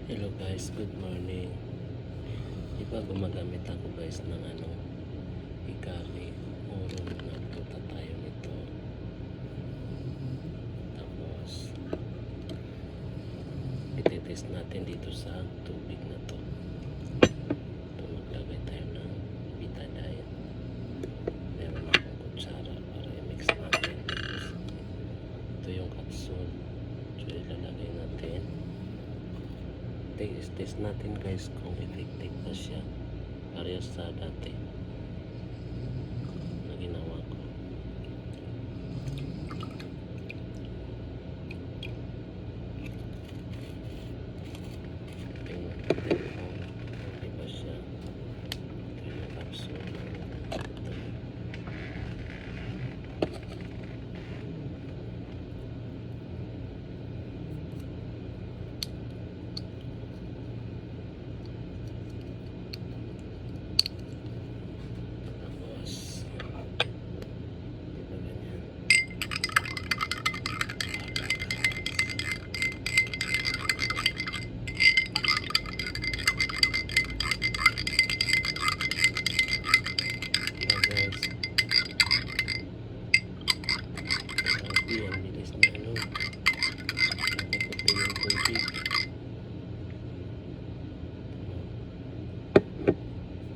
Hello guys, good morning. Iba gumagamit ako guys ng ikami urong nagpunta tayo nito. Tapos itetest natin dito sa tubig na to. Ito maglagay tayo ng betadine. Meron akong kutsara para i-mix natin. Ito yung capsule. So ilalagay natin. Test natin guys kung effective pa siya parehas sa dati na ginawa ko. Tingnan natin kung effective pa siya. Ito yung capsule. Ang bilis na nakaputi yung tubig.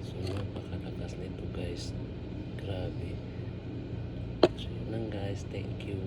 So napakalakas nito guys, grabe. So yun lang guys, thank you.